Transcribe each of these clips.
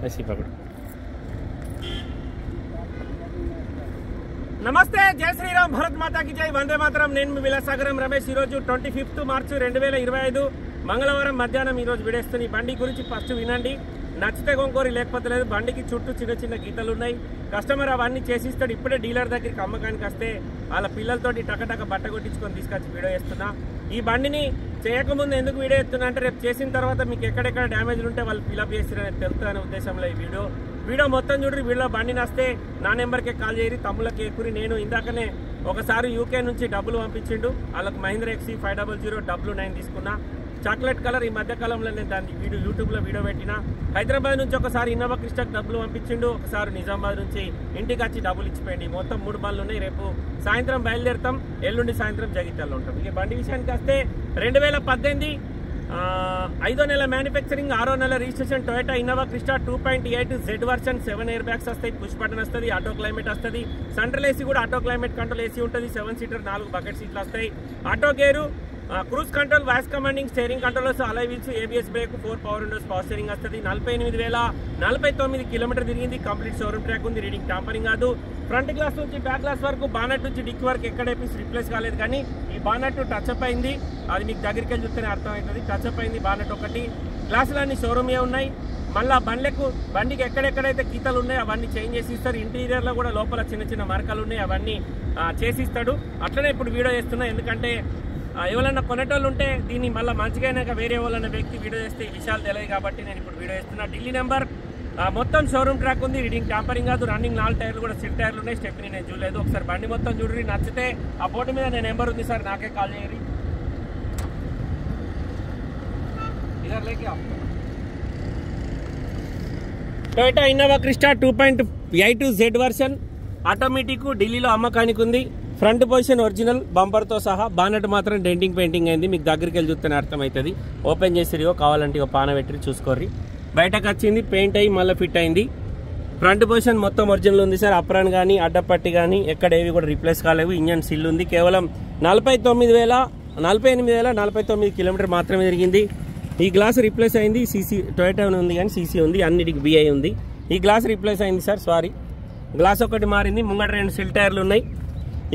ऐसी पकड़। నమస్తే, జై శ్రీరామ్, భారత్ మాతాకి జై, వందే మాతరం. నేను విలాసాగరం రమేష్. ఈరోజు 25 మార్చి 2025 మంగళవారం మధ్యాహ్నం ఈరోజు విడేస్తుంది. బండి గురించి ఫస్ట్ వినండి, నచ్చితే కొనుక్కోరి, లేకపోతే లేదు. బండికి చుట్టూ చిన్న చిన్న గీతలు ఉన్నాయి. కస్టమర్ అవన్నీ చేసిస్తాడు. ఇప్పుడే డీలర్ దగ్గరికి అమ్మకానికి వస్తే వాళ్ళ పిల్లలతోటి టకటక బట్ట కొట్టించుకొని తీసుకొచ్చి వీడియో చేస్తున్నా. ఈ బండిని చేయకముందు ఎందుకు వీడియో చేస్తున్నా అంటే, రేపు చేసిన తర్వాత మీకు ఎక్కడెక్కడ డ్యామేజ్లు ఉంటే వాళ్ళు ఫిల్అప్ చేస్తారని తెలుస్తుందనే ఉద్దేశంలో ఈ వీడియో మొత్తం చూడండి. వీడియో బండి నస్తే నా నెంబర్కే కాల్ చేయరి, తమ్ముళ్ళకి ఎక్కురి. నేను ఇందాకనే ఒకసారి యూకే నుంచి డబ్బులు పంపించిండు, వాళ్ళకి మహీంద్రా XC 500 9 తీసుకున్నా. Chocolate colour. ఈ మధ్య కాలంలో నేను దాన్ని యూట్యూబ్లో వీడియో పెట్టిన. హైదరాబాద్ నుంచి ఒకసారి ఇన్నోవా క్రిస్టాకి డబ్బులు పంపించిండు, ఒకసారి నిజామాబాద్ నుంచి ఇంటికి వచ్చి డబ్బులు ఇచ్చిపోయింది. మొత్తం 3 బండ్లు ఉన్నాయి. రేపు సాయంత్రం బయలుదేరుతాం, ఎల్లుండి సాయంత్రం జగిత్యాలలో ఉంటాం. ఇక బండి విషయానికి వస్తే 2018 5వ నెల మ్యానుఫ్యాక్చరింగ్, 6వ నెల registration Toyota Innova Crysta 2.8 Z version. 7 air bags వస్తాయి, పుష్ బటన్ వస్తుంది, ఆటో క్లైమేట్ వస్తుంది. సెంట్రల్ ఏసీ కూడా ఆటో క్లైమేట్ కంట్రోల్ ఏసీ ఉంటుంది. 7 సీటర్ 4 బకెట్ సీట్లు వస్తాయి. Auto gear, cruise control, voice commanding, steering controls, అలై wheels, ABS break, 4 power Windows, power steering వస్తుంది. 48,049 kilometre తిరిగింది. Complete showroom track ఉంది. Reading tampering కాదు. Front glass నుంచి back glass వరకు, bonnet నుంచి డిక్ వరకు ఎక్కడ పీస్ రిప్లేస్ కాలేదు. కానీ ఈ బానెట్ టచ్ అప్ అయింది, అది మీకు దగ్గరికి వెళ్ళి చూస్తేనే అర్థమవుతుంది. టచ్ అప్ అయింది బానెట్ ఒకటి. గ్లాసులన్నీ షోరూమే ఉన్నాయి. మళ్ళీ బండికి ఎక్కడెక్కడైతే గీతలు ఉన్నాయో అవన్నీ చేంజ్ చేసి ఇస్తారు. ఇంటీరియర్లో కూడా లోపల చిన్న చిన్న మరకలు ఉన్నాయి, అవన్నీ చేసిస్తాడు. అట్లనే ఇప్పుడు వీడియో చేస్తున్నా, ఎందుకంటే ఎవరన్నా కొనేటోళ్ళు ఉంటే దీన్ని మళ్ళీ మంచిగా అయినాక వేరే వాళ్ళన్న వ్యక్తి వీడియో చేస్తే ఈ విషయాలు తెలియదు కాబట్టి నేను ఇప్పుడు వీడియో చేస్తున్నా. ఢిల్లీ నెంబర్, మొత్తం షోరూమ్ ట్రాక్ ఉంది. రీడింగ్ టాంపరింగ్ కాదు. రన్నింగ్ 4 టైర్లు కూడా సిల్ టైర్లు ఉన్నాయి. స్టెప్ని నేను చూడలేదు. ఒకసారి బండి మొత్తం చూడండి, నచ్చితే ఆ బోర్డు మీద నేను నెంబర్ ఉంది సార్, నాకే కాల్ చేయరి. Toyota Innova Crysta 2.8 Z version automatic, ఢిల్లీలో అమ్మకానికి ఉంది. ఫ్రంట్ పొజిషన్ ఒరిజినల్ బంపర్తో సహా. బానెట్ మాత్రం డెంటింగ్ పెయింటింగ్ అయింది, మీకు దగ్గరికి వెళ్ళి చూస్తేనే అర్థమవుతుంది. ఓపెన్ చేసిరియో కావాలంటే ఇక పాన పెట్టి చూసుకోర్రి. బయటకు వచ్చింది, పెయింట్ అయ్యి మళ్ళీ ఫిట్ అయింది. ఫ్రంట్ పొజిషన్ మొత్తం ఒరిజినల్ ఉంది సార్. అప్రాన్ కానీ అడ్డపట్టి కానీ ఎక్కడ ఏవి కూడా రీప్లేస్ కాలేవు. ఇంజన్ సిల్ ఉంది. కేవలం 48,049 కిలోమీటర్ మాత్రమే తిరిగింది. ఈ గ్లాస్ రీప్లేస్ అయింది. సీసీ టొయోటా ఉంది కానీ సీసీ ఉంది, అన్నిటికి BI ఉంది. ఈ గ్లాస్ రీప్లేస్ అయింది సార్, సారీ. గ్లాస్ ఒకటి మారింది. ముంగట 2 సిల్ టైర్లు ఉన్నాయి.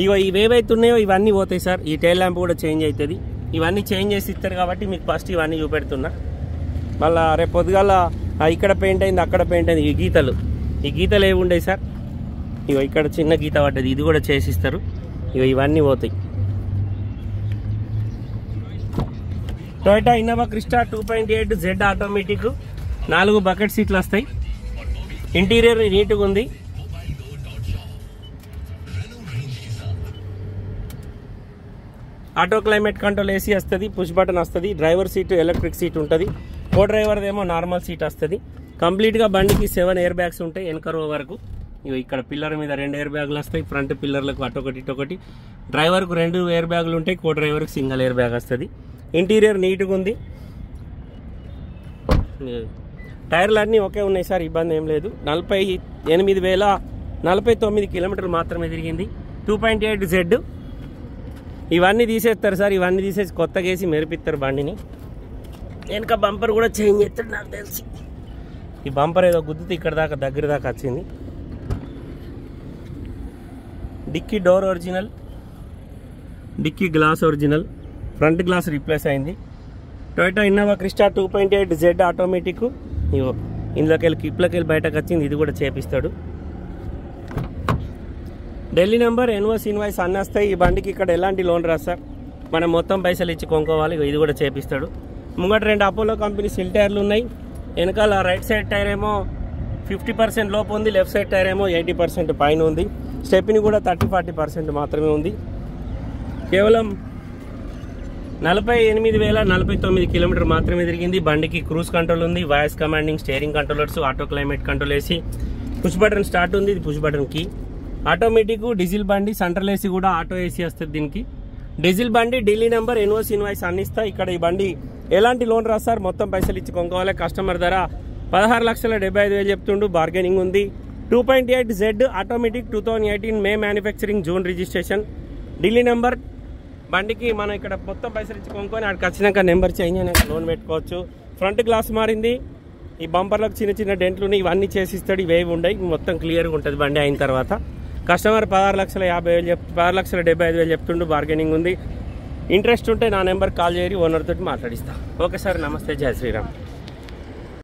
ఇవేవైతే ఉన్నాయో ఇవన్నీ పోతాయి సార్. ఈ టైల్ ల్యాంప్ కూడా చేంజ్ అవుతుంది. ఇవన్నీ చేంజ్ చేసి ఇస్తారు కాబట్టి మీకు ఫస్ట్ ఇవన్నీ చూపెడుతున్నా. మళ్ళీ రేపు పొద్దుగాల ఇక్కడ పెయింట్ అయింది, అక్కడ పెయింట్ అయింది. ఈ గీతలు ఏవి ఉండేవి సార్? ఇక్కడ చిన్న గీత పడ్డది, ఇది కూడా చేసిస్తారు. ఇవన్నీ పోతాయి. Toyota Innova Crysta 2.8 Z automatic, 4 bucket సీట్లు వస్తాయి. ఇంటీరియర్ నీట్గా ఉంది. ఆటో క్లైమేట్ కంట్రోల్ ఏసీ వస్తుంది, పుష్ బటన్ వస్తుంది. డ్రైవర్ సీట్ ఎలక్ట్రిక్ సీట్ ఉంటుంది. కో డ్రైవర్దేమో నార్మల్ సీట్ వస్తుంది. కంప్లీట్గా బండికి 7 ఎయిర్ బ్యాగ్స్ ఉంటాయి వెనక రో వరకు. ఇక్కడ పిల్లర్ మీద 2 ఎయిర్ బ్యాగులు వస్తాయి. ఫ్రంట్ పిల్లర్లకు అటొకటి ఇటొకటి. డ్రైవర్కు 2 ఎయిర్ బ్యాగులు ఉంటాయి. కో డ్రైవర్కి సింగిల్ ఎయిర్ బ్యాగ్ వస్తుంది. ఇంటీరియర్ నీట్గా ఉంది. టైర్లు అన్నీ ఒకే ఉన్నాయి సార్, ఇబ్బంది ఏం లేదు. 48,049 కిలోమీటర్లు మాత్రమే తిరిగింది. 2.8 Z. ఇవన్నీ తీసేస్తారు సార్, ఇవన్నీ తీసేసి కొత్తగా వేసి మెరిపిస్తారు బండిని. వెనక బంపర్ కూడా చేంజ్ చేస్తాడు నాకు తెలిసి. ఈ బంపర్ ఏదో గుద్దుతూ ఇక్కడ దాకా దగ్గర దాకా వచ్చింది. Dicky door original, dicky glass original. Front glass replace అయింది. Toyota Innova Crysta 2.8 Z automatic. ఇందులోకి వెళ్ళి కిప్లోకి వెళ్ళి బయటకు వచ్చింది, ఇది కూడా చేపిస్తాడు. ఢిల్లీ నెంబర్, ఎన్ఓసి ఇన్వాయిస్ అన్నీ వస్తాయి. ఈ బండికి ఇక్కడ ఎలాంటి లోన్ రాదు సార్, మనం మొత్తం పైసలు ఇచ్చి కొనుక్కోవాలి. ఇది కూడా చేపిస్తాడు. ముంగట 2 అపోలో కంపెనీ సిల్ టైర్లు ఉన్నాయి. వెనకాల రైట్ సైడ్ టైర్ ఏమో 50% లోపు ఉంది, లెఫ్ట్ సైడ్ టైర్ ఏమో 80% పైన ఉంది. స్టెప్ని కూడా 30-40% మాత్రమే ఉంది. కేవలం 48,049 కిలోమీటర్ మాత్రమే తిరిగింది. బండికి క్రూజ్ కంట్రోల్ ఉంది, voice commanding, steering controllers, auto climate control AC, push button start ఉంది. ఇది push button key. Automatic diesel బండి. సెంట్రల్ ఏసీ కూడా ఆటో ఏసీ వస్తుంది దీనికి. డీజిల్ బండి. ఢిల్లీ నెంబర్, ఎన్ఓసి ఇన్వాయిస్ అన్ని ఇస్తా. ఇక్కడ ఈ బండి ఎలాంటి లోన్ రాస్తారు, మొత్తం పైసలు ఇచ్చి కొనుక్కోవాలి. కస్టమర్ ధర 16,75,000 చెప్తుండు, బార్గెనింగ్ ఉంది. 2.8 Z ఆటోమేటిక్, 2018 మే manufacturing, June registration. Delhi number. బండికి మనం ఇక్కడ మొత్తం పైసలు ఇచ్చి కొనుక్కొని అక్కడికి వచ్చినాక నెంబర్ చేంజ్ అయినాక లోన్ పెట్టుకోవచ్చు. ఫ్రంట్ గ్లాస్ మారింది. ఈ బంపర్లకు చిన్న చిన్న డెంట్లు ఇవన్నీ చేసిస్తాడు. ఇవేవి ఉండయి, మొత్తం క్లియర్గా ఉంటుంది బండి అయిన తర్వాత. కస్టమర్ 16,50,000 16,75,000 చెప్తుండు. బార్గెనింగ్ ఉంది. ఇంట్రెస్ట్ ఉంటే నా నెంబర్ కాల్ చేయరి, ఓనర్ తోటి మాట్లాడిస్తా. ఓకే సార్, నమస్తే, జై శ్రీరామ్.